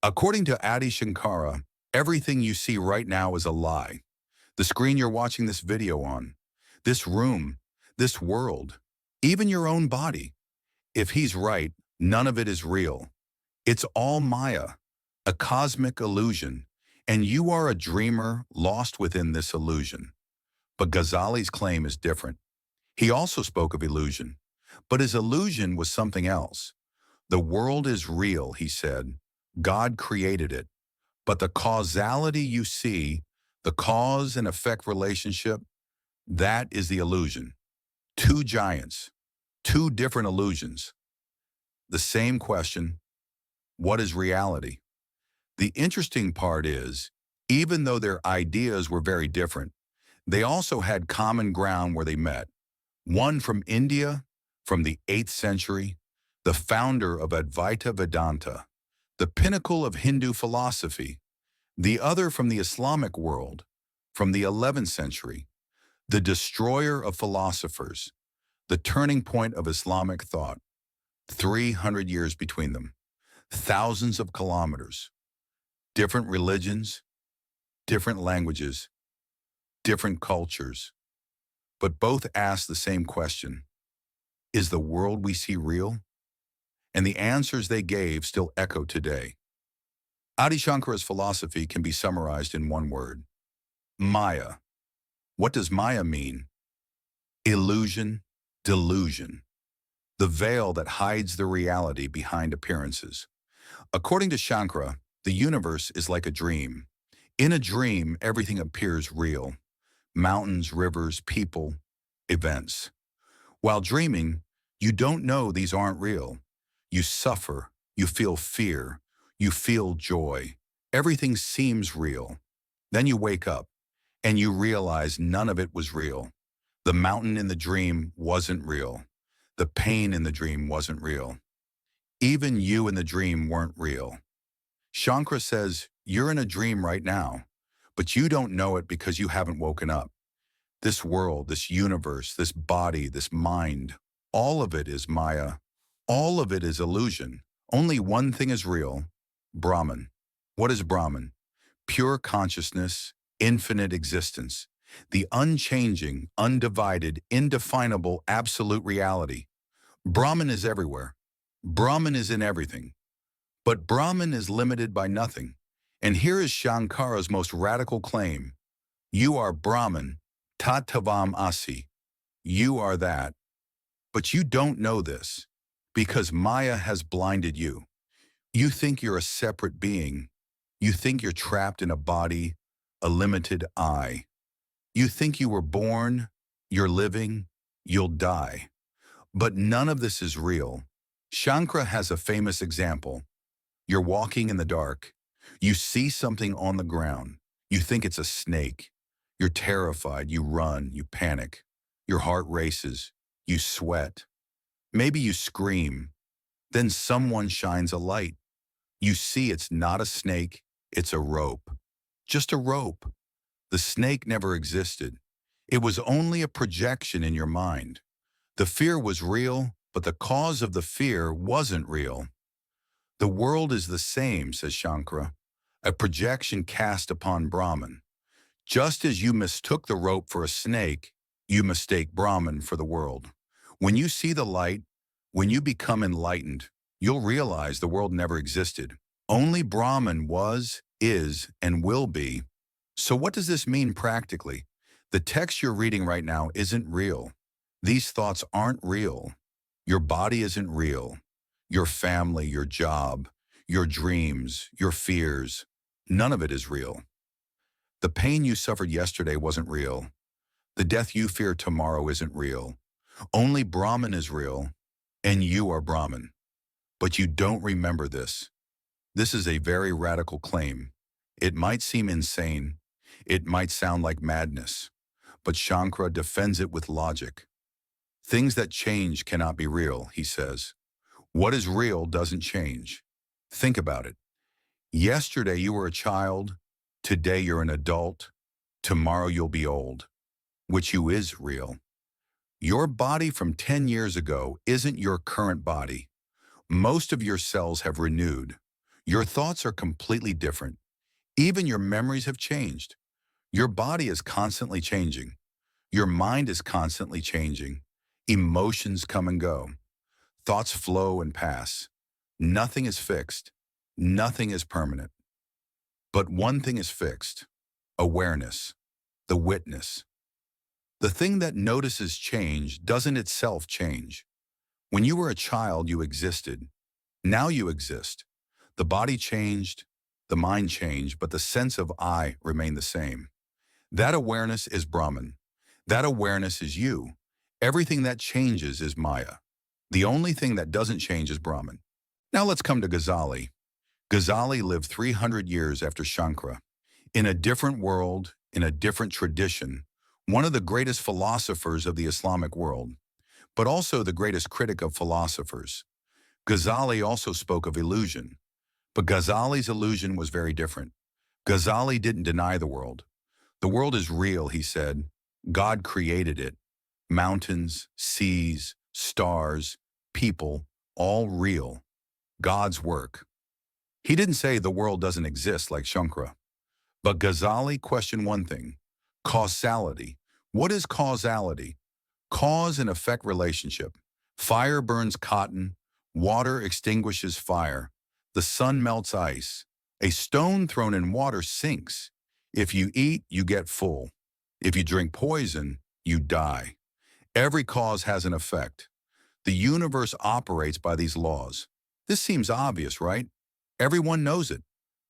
According to Adi Shankara, everything you see right now is a lie. The screen you're watching this video on, this room, this world, even your own body. If he's right, none of it is real. It's all Maya, a cosmic illusion, and you are a dreamer lost within this illusion. But Ghazali's claim is different. He also spoke of illusion, but his illusion was something else. The world is real, he said. God created it. But the causality you see, the cause and effect relationship, that is the illusion. Two giants, two different illusions. The same question, what is reality? The interesting part is, even though their ideas were very different, they also had common ground where they met. One from India, from the 8th century, the founder of Advaita Vedanta, the pinnacle of Hindu philosophy. The other from the Islamic world, from the 11th century, the destroyer of philosophers, the turning point of Islamic thought. 300 years between them, thousands of kilometers, different religions, different languages, different cultures, but both ask the same question: is the world we see real? And the answers they gave still echo today. Adi Shankara's philosophy can be summarized in one word: Maya. What does Maya mean? Illusion, delusion. The veil that hides the reality behind appearances. According to Shankara, the universe is like a dream. In a dream, everything appears real. Mountains, rivers, people, events. While dreaming, you don't know these aren't real. You suffer, you feel fear, you feel joy. Everything seems real. Then you wake up, and you realize none of it was real. The mountain in the dream wasn't real. The pain in the dream wasn't real. Even you in the dream weren't real. Shankara says, you're in a dream right now, but you don't know it because you haven't woken up. This world, this universe, this body, this mind, all of it is Maya. All of it is illusion. Only one thing is real: Brahman. What is Brahman? Pure consciousness, infinite existence, the unchanging, undivided, indefinable, absolute reality. Brahman is everywhere. Brahman is in everything. But Brahman is limited by nothing. And here is Shankara's most radical claim: you are Brahman, Tattavam Asi. You are that. But you don't know this, because Maya has blinded you. You think you're a separate being. You think you're trapped in a body, a limited I. You think you were born, you're living, you'll die. But none of this is real. Shankara has a famous example. You're walking in the dark. You see something on the ground. You think it's a snake. You're terrified. You run. You panic. Your heart races. You sweat. Maybe you scream. Then someone shines a light. You see it's not a snake. It's a rope. Just a rope. The snake never existed. It was only a projection in your mind. The fear was real, but the cause of the fear wasn't real. The world is the same, says Shankara, a projection cast upon Brahman. Just as you mistook the rope for a snake, you mistake Brahman for the world. When you see the light, when you become enlightened, you'll realize the world never existed. Only Brahman was, is, and will be. So what does this mean practically? The text you're reading right now isn't real. These thoughts aren't real. Your body isn't real. Your family, your job, your dreams, your fears, none of it is real. The pain you suffered yesterday wasn't real. The death you fear tomorrow isn't real. Only Brahman is real, and you are Brahman. But you don't remember this. This is a very radical claim. It might seem insane. It might sound like madness. But Shankara defends it with logic. Things that change cannot be real, he says. What is real doesn't change. Think about it. Yesterday you were a child. Today you're an adult. Tomorrow you'll be old. Which you is real. Your body from 10 years ago isn't your current body. Most of your cells have renewed. Your thoughts are completely different. Even your memories have changed. Your body is constantly changing. Your mind is constantly changing. Emotions come and go. Thoughts flow and pass. Nothing is fixed. Nothing is permanent. But one thing is fixed: awareness, the witness. The thing that notices change doesn't itself change. When you were a child, you existed. Now you exist. The body changed, the mind changed, but the sense of I remained the same. That awareness is Brahman. That awareness is you. Everything that changes is Maya. The only thing that doesn't change is Brahman. Now let's come to Ghazali. Ghazali lived 300 years after Shankara. In a different world, in a different tradition, one of the greatest philosophers of the Islamic world, but also the greatest critic of philosophers. Ghazali also spoke of illusion, but Ghazali's illusion was very different. Ghazali didn't deny the world. The world is real, he said. God created it. Mountains, seas, stars, people, all real. God's work. He didn't say the world doesn't exist like Shankara. But Ghazali questioned one thing: causality. What is causality? Cause and effect relationship. Fire burns cotton. Water extinguishes fire. The sun melts ice. A stone thrown in water sinks. If you eat, you get full. If you drink poison, you die. Every cause has an effect. The universe operates by these laws. This seems obvious, right? Everyone knows it.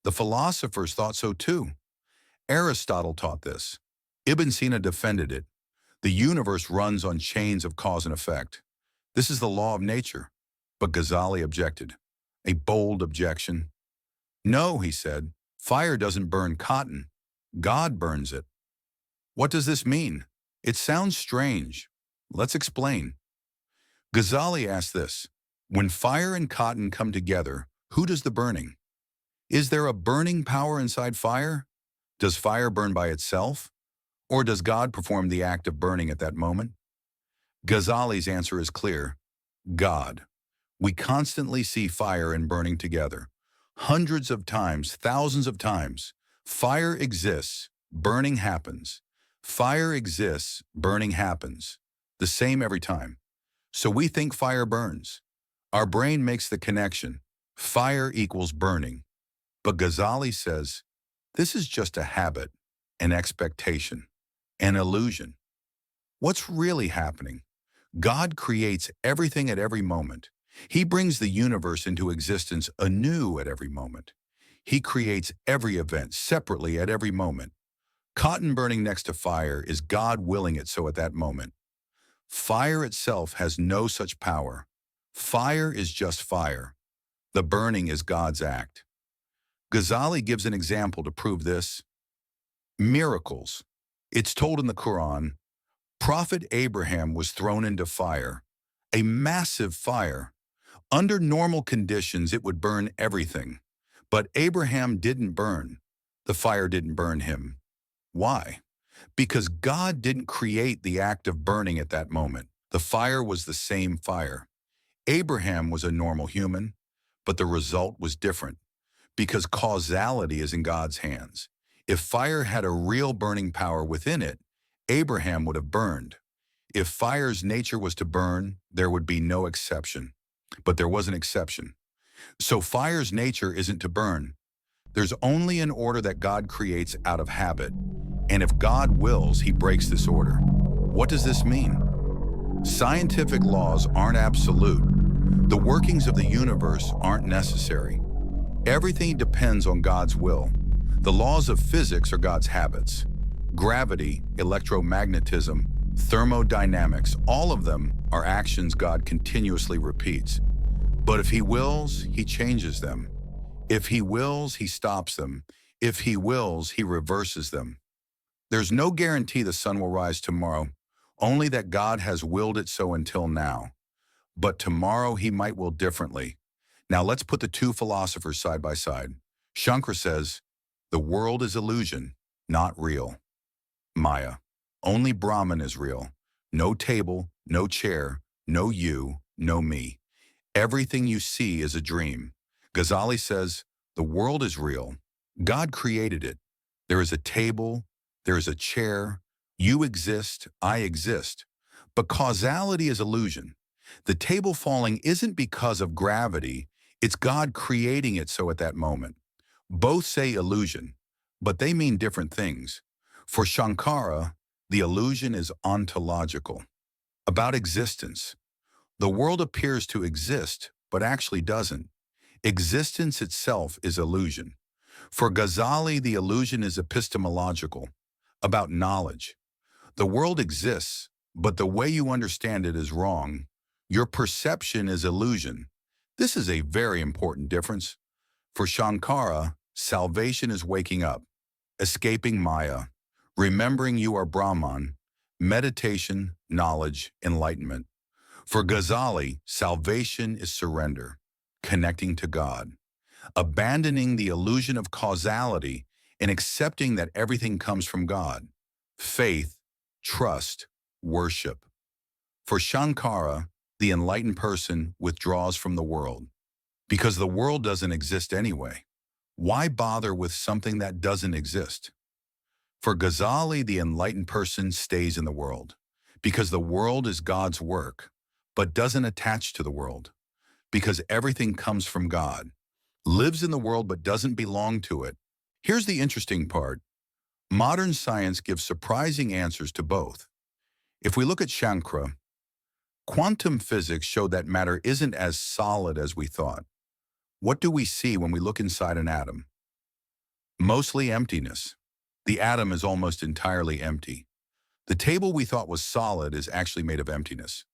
The philosophers thought so too. Aristotle taught this. Ibn Sina defended it. The universe runs on chains of cause and effect. This is the law of nature. But Ghazali objected. A bold objection. No, he said, fire doesn't burn cotton. God burns it. What does this mean? It sounds strange. Let's explain. Ghazali asked this: when fire and cotton come together, who does the burning? Is there a burning power inside fire? Does fire burn by itself? Or does God perform the act of burning at that moment? Ghazali's answer is clear: God. We constantly see fire and burning together. Hundreds of times, thousands of times. Fire exists, burning happens. Fire exists, burning happens. The same every time. So we think fire burns. Our brain makes the connection. Fire equals burning. But Ghazali says, this is just a habit, an expectation, an illusion. What's really happening? God creates everything at every moment. He brings the universe into existence anew at every moment. He creates every event separately at every moment. Cotton burning next to fire is God willing it so at that moment. Fire itself has no such power. Fire is just fire. The burning is God's act. Ghazali gives an example to prove this. Miracles. It's told in the Quran, Prophet Abraham was thrown into fire, a massive fire. Under normal conditions, it would burn everything. But Abraham didn't burn. The fire didn't burn him. Why? Because God didn't create the act of burning at that moment. The fire was the same fire. Abraham was a normal human, but the result was different. Because causality is in God's hands. If fire had a real burning power within it, Abraham would have burned. If fire's nature was to burn, there would be no exception. But there was an exception. So fire's nature isn't to burn. There's only an order that God creates out of habit. And if God wills, he breaks this order. What does this mean? Scientific laws aren't absolute. The workings of the universe aren't necessary. Everything depends on God's will. The laws of physics are God's habits. Gravity, electromagnetism, thermodynamics, all of them are actions God continuously repeats. But if he wills, he changes them. If he wills, he stops them. If he wills, he reverses them. There's no guarantee the sun will rise tomorrow, only that God has willed it so until now. But tomorrow he might will differently. Now let's put the two philosophers side by side. Shankara says, the world is illusion, not real. Maya. Only Brahman is real. No table, no chair, no you, no me. Everything you see is a dream. Ghazali says, The world is real. God created it. There is a table, there is a chair. You exist, I exist. But causality is illusion. The table falling isn't because of gravity, it's God creating it so at that moment. Both say illusion, but they mean different things. For Shankara, the illusion is ontological, about existence. The world appears to exist, but actually doesn't. Existence itself is illusion. For Ghazali, the illusion is epistemological, about knowledge. The world exists, but the way you understand it is wrong. Your perception is illusion. This is a very important difference. For Shankara, salvation is waking up, escaping Maya, remembering you are Brahman, meditation, knowledge, enlightenment. For Ghazali, salvation is surrender, connecting to God, abandoning the illusion of causality and accepting that everything comes from God. Faith, trust, worship. For Shankara, the enlightened person withdraws from the world because the world doesn't exist anyway. Why bother with something that doesn't exist? For Ghazali, the enlightened person stays in the world because the world is God's work, but doesn't attach to the world because everything comes from God, lives in the world but doesn't belong to it. Here's the interesting part. Modern science gives surprising answers to both. If we look at Shankara, quantum physics showed that matter isn't as solid as we thought. What do we see when we look inside an atom? Mostly emptiness. The atom is almost entirely empty. The table we thought was solid is actually made of emptiness.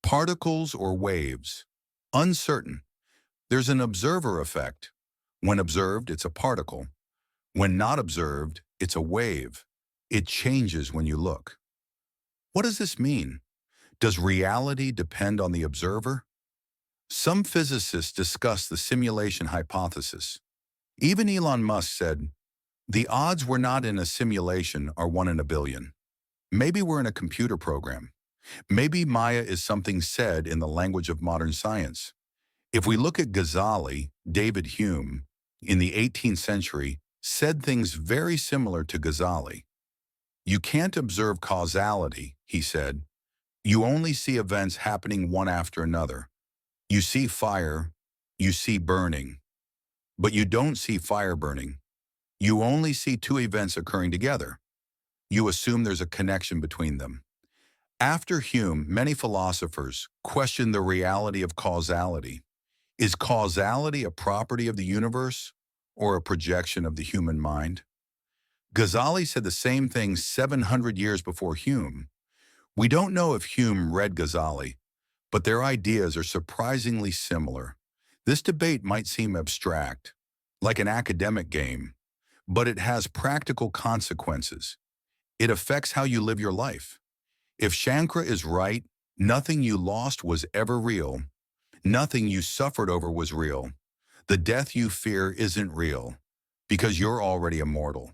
Particles or waves? Uncertain. There's an observer effect. When observed, it's a particle. When not observed, it's a wave. It changes when you look. What does this mean? Does reality depend on the observer? Some physicists discuss the simulation hypothesis. Even Elon Musk said, the odds we're not in a simulation are 1 in a billion. Maybe we're in a computer program. Maybe Maya is something said in the language of modern science. If we look at Ghazali, David Hume, in the 18th century, said things very similar to Ghazali. You can't observe causality, he said. You only see events happening one after another. You see fire, you see burning, but you don't see fire burning. You only see two events occurring together. You assume there's a connection between them. After Hume, many philosophers questioned the reality of causality. Is causality a property of the universe or a projection of the human mind? Ghazali said the same thing 700 years before Hume. We don't know if Hume read Ghazali, but their ideas are surprisingly similar. This debate might seem abstract, like an academic game, but it has practical consequences. It affects how you live your life. If Shankara is right, nothing you lost was ever real. Nothing you suffered over was real. The death you fear isn't real, because you're already immortal.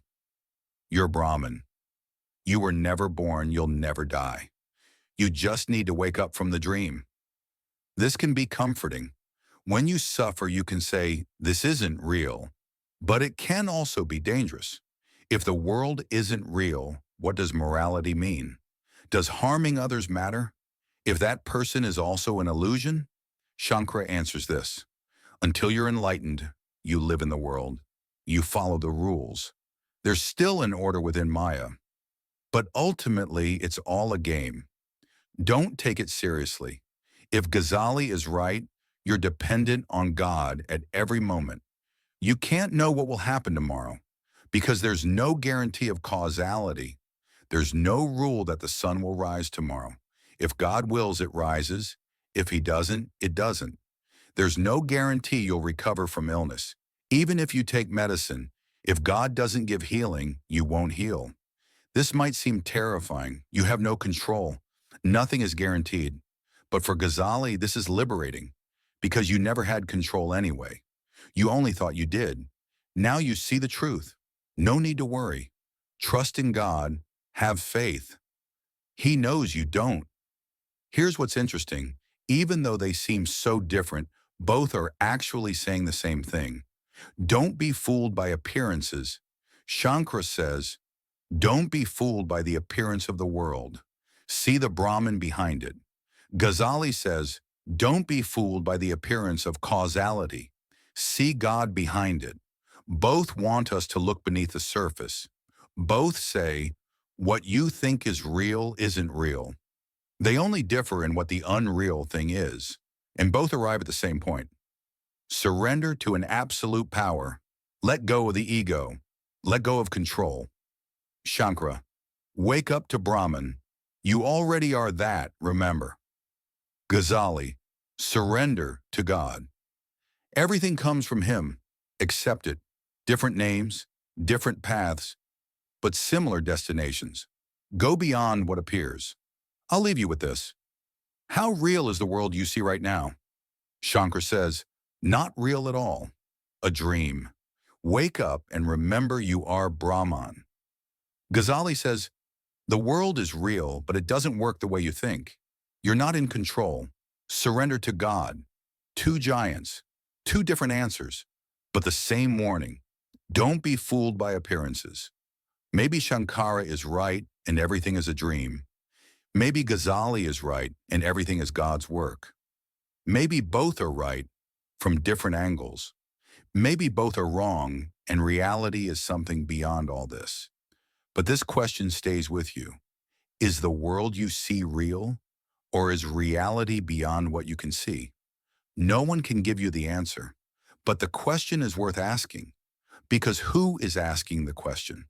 You're Brahman. You were never born, you'll never die. You just need to wake up from the dream. This can be comforting. When you suffer, you can say, this isn't real. But it can also be dangerous. If the world isn't real, what does morality mean? Does harming others matter? If that person is also an illusion? Shankara answers this. Until you're enlightened, you live in the world. You follow the rules. There's still an order within Maya. But ultimately, it's all a game. Don't take it seriously. If Ghazali is right, you're dependent on God at every moment. You can't know what will happen tomorrow because there's no guarantee of causality. There's no rule that the sun will rise tomorrow. If God wills, it rises. If he doesn't, it doesn't. There's no guarantee you'll recover from illness. Even if you take medicine, if God doesn't give healing, you won't heal. This might seem terrifying. You have no control. Nothing is guaranteed. But for Ghazali, this is liberating because you never had control anyway. You only thought you did. Now you see the truth. No need to worry. Trust in God. Have faith. He knows you don't. Here's what's interesting. Even though they seem so different, both are actually saying the same thing. Don't be fooled by appearances. Shankara says, don't be fooled by the appearance of the world. See the Brahman behind it. Ghazali says, don't be fooled by the appearance of causality. See God behind it. Both want us to look beneath the surface. Both say, what you think is real isn't real. They only differ in what the unreal thing is, and both arrive at the same point. Surrender to an absolute power. Let go of the ego. Let go of control. Shankara, wake up to Brahman. You already are that, remember. Ghazali, surrender to God. Everything comes from him. Accept it. Different names, different paths, but similar destinations. Go beyond what appears. I'll leave you with this. How real is the world you see right now? Shankar says, not real at all. A dream. Wake up and remember you are Brahman. Ghazali says, the world is real, but it doesn't work the way you think. You're not in control. Surrender to God. Two giants, two different answers, but the same warning. Don't be fooled by appearances. Maybe Shankara is right and everything is a dream. Maybe Ghazali is right and everything is God's work. Maybe both are right from different angles. Maybe both are wrong and reality is something beyond all this. But this question stays with you. Is the world you see real, or is reality beyond what you can see? No one can give you the answer, but the question is worth asking, because who is asking the question?